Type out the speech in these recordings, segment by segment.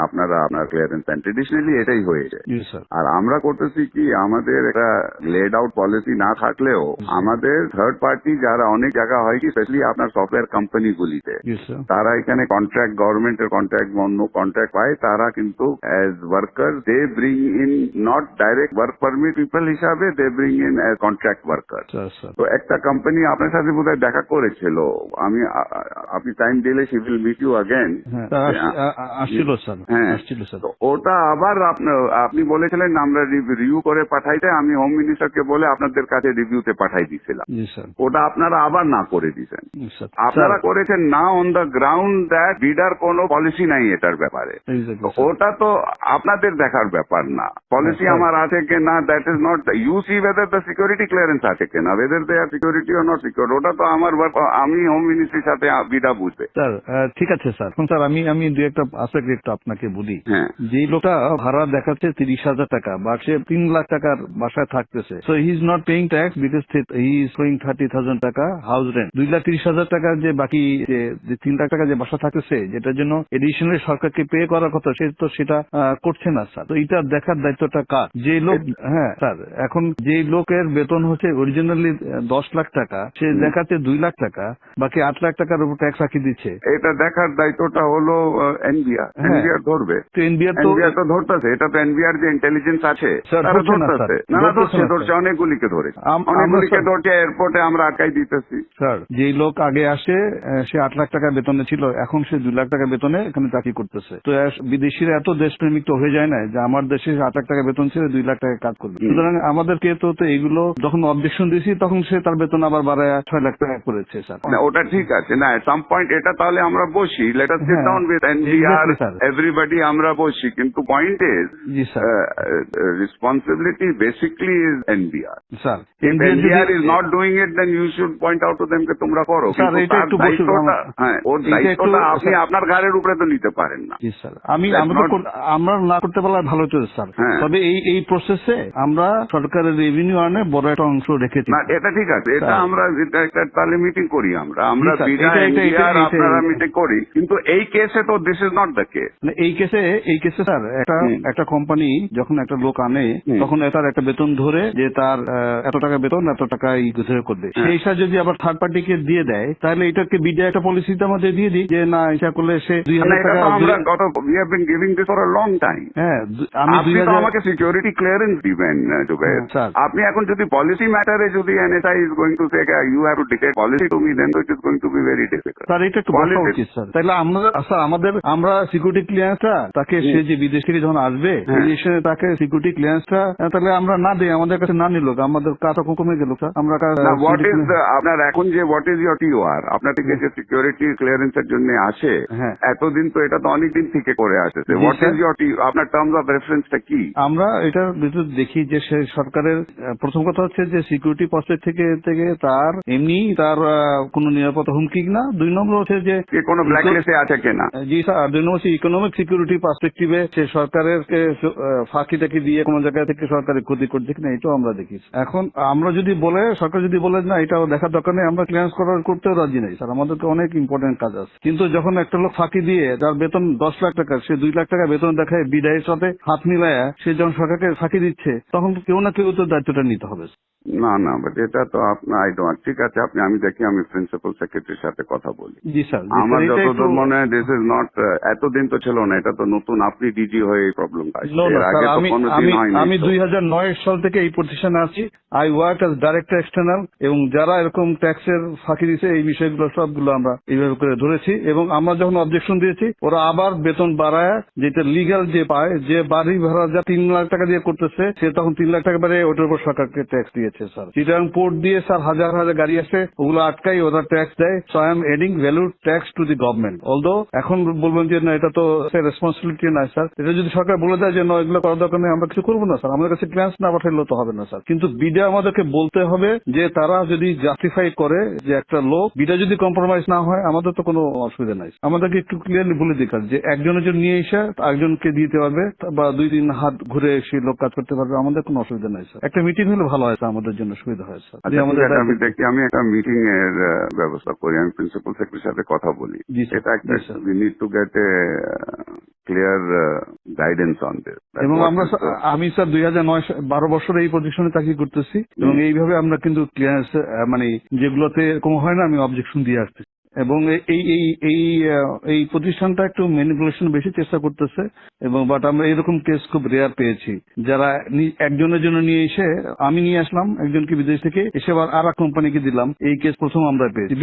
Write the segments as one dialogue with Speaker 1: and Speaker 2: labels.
Speaker 1: আপনারা আপনার ক্লিয়ারেন্স দেন। ট্রেডিশনালি এটাই হয়েছে। আর আমরা করতেছি কি, আমাদের একটা লেড আউট পলিসি না থাকলেও আমাদের থার্ড পার্টি যারা অনেক জায়গা হয় কি, স্পেশালি আপনার সফটওয়্যার কোম্পানিগুলিতে, তারা এখানে কন্ট্রাক্ট, গভর্নমেন্টের কন্ট্রাক্ট, অন্য কন্ট্রাক্ট পায়, তারা কিন্তু as worker they bring in not direct work permit people হিসাবে, they bring in as contract worker. তো একটা কোম্পানি আপনার সাথে বোধহয় দেখা করেছিল, আপনি টাইম দিলে she will meet you again. ওটা আবার আপনি বলেছিলেন আমরা রিভিউ করে পাঠাইতে, আমি হোম মিনিস্টারকে বলে আপনাদের কাছে রিভিউতে পাঠাই দিয়েছিলাম। ওটা আপনারা আবার না করে দিয়েছেন। আপনারা করেছেন না অন দ্য গ্রাউন্ড দ্যাট বিডার কোনো পলিসি নাই এটার ব্যাপারে। ওটা তো আপনাদের দেখার ব্যাপার না। পলিসি আমার আছে কি না, that is not you see whether the security clearance আছে কিনা, whether they are security or not secure, ওটা তো আমার আমি হোম মিনিস্ট্রির সাথে বিডা বুঝবে।
Speaker 2: স্যার ঠিক আছে স্যার। স্যার আমি দু একটা আসলে একটু আপনাকে বলি, যে লোকটা ভাড়া দেখাচ্ছে 30,000 টাকা বা সে 3 লাখ টাকার বাসায় থাকতেছে, so he is not paying tax because he is paying 30,000 টাকা হাউস রেন্ট। 2,30,000 টাকা যে বাকি যে 3 লাখ টাকা যে বাসা থাকতেছে, যেটার জন্য এডিশনালি সরকারকে পে করার কথা, সে তো সেটা করছে না স্যার। তো এটা দেখার দায়িত্বটা কার? যে লোক, হ্যাঁ স্যার, এখন যে লোকের বেতন হচ্ছে অরিজিনালি 10 লাখ টাকা, সে দেখাচ্ছে 2 লাখ টাকা, বাকি 8 লাখ টাকার উপর ট্যাক্স রাখি দিচ্ছে।
Speaker 1: এটা দেখার দায়িত্বটা হলো এনবিআর। এনবিআর ধরবে, এনবিআর তো ধরতেছে। এটা তো এনবিআর যে ইন্টেলিজেন্স আছে তারা ধরতেছে। না ধরছে, অনেকগুলিকে ধরেছে, অনেকগুলিকে ধরছে, এয়ারপোর্টে আমরা আটকাই দিতেছি।
Speaker 2: স্যার যে লোক আগে আসে সে 8 লাখ টাকা বেতনে ছিল, এখন সে 2 লাখ টাকা বেতনে এখানে চাকরি করতেছে। তো বিদেশিরা এত দেশপ্রেমিক তো হয়ে যায় না যে আমার দেশে 8 লাখ টাকা বেতন ছিল 2 লাখ টাকা কাজ করবে। সুতরাং আমাদেরকে তো এইগুলো যখন অবজেকশন দিয়েছি, তখন সে তার বেতন আবার বাড়ায় 6 লাখ টাকা করেছে স্যার।
Speaker 1: ওটা ঠিক আছে না, এট সাম পয়েন্ট এটা তাহলে আমরা বসি, let us sit down with NBR, everybody, আমরা বসি। কিন্তু point is responsibility basically is NBR.
Speaker 2: Sir
Speaker 1: NBR is not doing it, then you should point out to them কে তোমরা করো। ওর দায়িত্বটা আপনি আপনার ঘাড়ের উপরে তো নিতে পারেন না।
Speaker 2: আমরা না করতে পারলে ভালো চলছে স্যার। তবে এই প্রসেসে আমরা সরকারের রেভিনিউ আনে বড় একটা অংশ রেখেছি।
Speaker 1: না এটা ঠিক আছে, এটা আমরা তাহলে মিটিং করি, আমরা আপনারা মিটিং করি। কিন্তু এই কেসে তো this is not the case.
Speaker 2: এই কেসে স্যার একটা কোম্পানি যখন একটা লোক আনে, তখন তার একটা বেতন ধরে যে তার এত টাকা বেতন, এত টাকা করবে, সেই হিসাবে যদি আবার থার্ড পার্টিকে দিয়ে দেয়, তাহলে এটাকে বিডিআই একটা পলিসিতে আমাদের দিয়ে দিই যে না, এটা করলে সে 2,000 টাকা।
Speaker 1: আমাকে সিকিউরিটি ক্লিয়ারেন্স দিবেন। আপনি এখন যদি পলিসি ম্যাটারে যদি NSI is going to say you have to declare policy to me, then it is going to be very difficult.
Speaker 2: Sir এটা একটু বলা উচিত স্যার। তাহলে আমরা সিকিউরিটি ক্লিয়ারেন্সটা তাকে, সে যে বিদেশ থেকে যখন আসবে, তাকে সিকিউরিটি ক্লিয়ারেন্সটা তাহলে আমরা না দিই, আমাদের কাছে না নিল, আমাদের কাজ কমে গেল স্যার। আমরা
Speaker 1: আপনার এখন যে হোয়াট ইজ ইয়োর টিওআর, আপনার থেকে যে সিকিউরিটি ক্লিয়ারেন্সের জন্য আসে, এতদিন তো এটা তো অনেকদিন থেকে করে আসছে। হোয়াট ইজ ইয়োর আপনার টার্মস অফ রেফারেন্সটা কি?
Speaker 2: আমরা এটার ভিতর দেখি যে সে সরকারের প্রথম কথা হচ্ছে যে সিকিউরিটি পার্সপেক্টিভ থেকে তার এমনি তার কোনো নিরাপত্তা হুমকি না। 2 নম্বর হচ্ছে যে
Speaker 1: কোনো ব্ল্যাকলিস্টে আছে কিনা।
Speaker 2: জি স্যার। 2 নম্বর হচ্ছে ইকোনমিক সিকিউরিটি পার্সপেক্টিভে সে সরকারের ফাঁকি টাকি দিয়ে কোনো জায়গা থেকে সরকারের ক্ষতি করছে কিনা, এটাও আমরা দেখি। এখন আমরা যদি সরকার যদি বলে না এটাও দেখার দরকার নেই, আমরা ক্লিয়ারেন্স করতেও রাজি নেই স্যার। আমাদেরকে অনেক ইম্পর্টেন্ট কাজ আছে। কিন্তু যখন একটা লোক ফাঁকি দিয়ে যার বেতন 10 লাখ টাকা, সে 2 লাখ টাকা বেতন দেখায়, বিদায়ের সাথে হাত মিলায় সে যখন সরকারকে ফাঁকি দিচ্ছে, তখন কেউ না কেউ তো দায়িত্বটা নিতে হবে।
Speaker 1: না বাট এটা তো আপনার ঠিক আছে, আমি দেখি, আমি প্রিন্সিপাল সেক্রেটারির সাথে কথা বলি।
Speaker 2: জি স্যার।
Speaker 1: আমার যতদূর মনে হয় দিস ইজ নট, এতদিন তো ছিল না, এটা তো নতুন, আপনি ডিজি হয়ে এই প্রবলেমটা আসছে।
Speaker 2: আমি 2009 সাল থেকে এই প্রতিষ্ঠানে আছি। I work as director external, এবং যারা এরকম ট্যাক্সের ফাঁকি দিচ্ছে এই বিষয়গুলো সবগুলো আমরা এইভাবে করে ধরেছি। এবং আমরা যখন অবজেকশন দিয়েছি, ওরা আবার বেতন বাড়ায়, যেটা লিগাল যে পায়, যে বাড়ি ভাড়া যা 3 লাখ টাকা দিয়ে করতেছে, সে তখন 3 লাখ টাকা বাড়ে ওটার উপর সরকারকে ট্যাক্স দিয়েছে স্যার। চিটাগাং পোর্ট দিয়ে স্যার হাজার গাড়ি আসে, ওগুলো আটকাই ওরা ট্যাক্স দেয়। So I am adding value tax to the government. Although এখন বলবেন যে না, এটা তো রেসপন্সিবিলিটি না স্যার। এটা যদি সরকার বলে দেয় যে না, এগুলো করার দরকার নেই, আমরা কিছু করবো না স্যার, আমাদের কাছে ক্লিয়ারেন্স না পাঠাইলে তো হবে না স্যার। কিন্তু বিডা আমাদেরকে বলতে হবে যে তারা যদি জাস্টিফাই করে যে একটা লোক বিডা যদি কম্প্রোমাইজ না হয়, আমাদের তো কোনো অসুবিধা নাই। আমাদেরকে একটু ক্লিয়ারলি বলে দিক যে একজনের জন্য নিয়ে এসে একজনকে দিতে পারবে, বা 2-3 হাত ঘুরে সেই লোক কাজ করতে পারবে, আমাদের কোনো অসুবিধা নাই স্যার। একটা মিটিং হলে ভালো হয় স্যার। আমাদের জন্য সুবিধা হয় স্যার।
Speaker 1: আচ্ছা, ঠিক আছে, আমি দেখি আমি একটা মিটিং এর ব্যবস্থা করি, আমি প্রিন্সিপাল সেক্রেটারির সাথে কথা বলি।
Speaker 2: জি স্যার,
Speaker 1: এটা একটা
Speaker 2: জি sir.
Speaker 1: We need to get a clear guidance on this.
Speaker 2: এবং আমি স্যার 2012 বছরে এই পজিশনে চাকরি করতেছি এবং এইভাবে আমরা কিন্তু ক্লিয়ারেন্স মানে যেগুলোতে এরকম হয় না আমি অবজেকশন দিয়ে আসতেছি এবং এই এই এই এই প্রতিষ্ঠানটা একটু ম্যানিপুলেশন বেশি চেষ্টা করতেছে এবং বাট আমরা এরকম কেস খুব রেয়ার পেয়েছি যারা একজনের জন্য নিয়ে এসে আমি নিয়ে আসলাম একজনকে বিদেশ থেকে এসে আবার আর এক কোম্পানিকে দিলাম, এই কেস প্রথম আমরা পেয়েছি।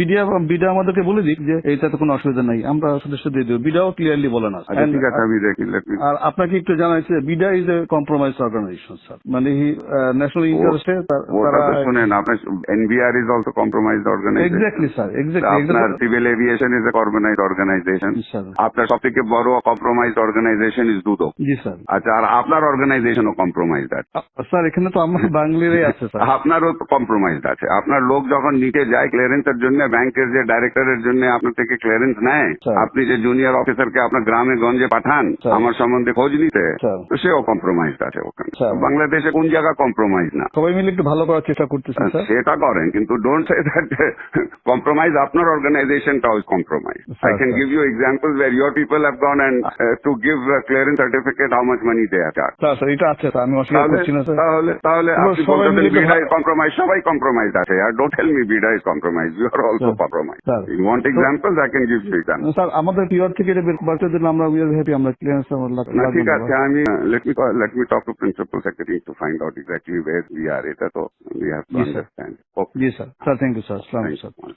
Speaker 2: বিডা আমাদেরকে বলে দিক যে এইটাতে কোনো অসুবিধা নাই, আমরা সদস্য দিয়ে দেবো, বিডাও ক্লিয়ারলি বলে না।
Speaker 1: ঠিক আছে, আমি দেখি।
Speaker 2: আর আপনাকে একটু জানাইছে BIDA is a compromise organization sir, মানে ন্যাশনাল ইন্টারেস্টে তারা
Speaker 1: শুনেন, আপনার NBR is also compromised organization.
Speaker 2: Exactly sir, exactly.
Speaker 1: Civil aviation is a organized organization. আপনার সব থেকে বড় কম্প্রোমাইজড অর্গানাইজেশন ইজ দুদক।
Speaker 2: জি স্যার।
Speaker 1: আচ্ছা, আর আপনার অর্গানাইজেশনও কম্প্রোমাইজড আছে
Speaker 2: স্যার? এখানে তো আমার বাঙালিরাই আছে স্যার।
Speaker 1: আপনারও তো কম্প্রোমাইজড আছে। আপনার লোক যখন নিচে যায় ক্লিয়ারেন্সের জন্য, ব্যাংকের যে ডাইরেক্টরের জন্য আপনার থেকে ক্লিয়ারেন্স নেয়, আপনি যে জুনিয়র অফিসারকে আপনার গ্রামে গঞ্জে পাঠান আমার সম্বন্ধে খোঁজ নিতে, তো সেও কম্প্রোমাইজড আছে ওখানে। বাংলাদেশে কোন জায়গা কম্প্রোমাইজ না?
Speaker 2: সবাই মিলে একটু ভালো করার চেষ্টা করতেছে স্যার।
Speaker 1: সেটা করেন, কিন্তু ডোন্ট সে দ্যাট কম্প্রোমাইজ আপনার অর্গানাইজেশনটাও is compromise. I can give you examples where your people have gone and to give a clearance certificate how much money they have charged.
Speaker 2: Sir এটা আছে স্যার, আমি অস্বীকার করছি না স্যার।
Speaker 1: তাহলে আপনি বলতেন বিডা ইজ কম্প্রোমাইজ, সবাই কম্প্রোমাইজ আছে। আর don't tell me BIDA is compromise, you are also compromise. You want examples, I can give you examples.
Speaker 2: Sir আমাদের পিওর থেকে এটা বাড়তে দিলে আমরা উই আর হ্যাপি, আমরা ক্লিয়ারেন্স
Speaker 1: ঠিক আছে, আমি let me talk to principal secretary to find out exactly where we are. এটা তো we have to understand.
Speaker 2: Ji sir. Sir thank you sir. আসসালামু আলাইকুম স্যার।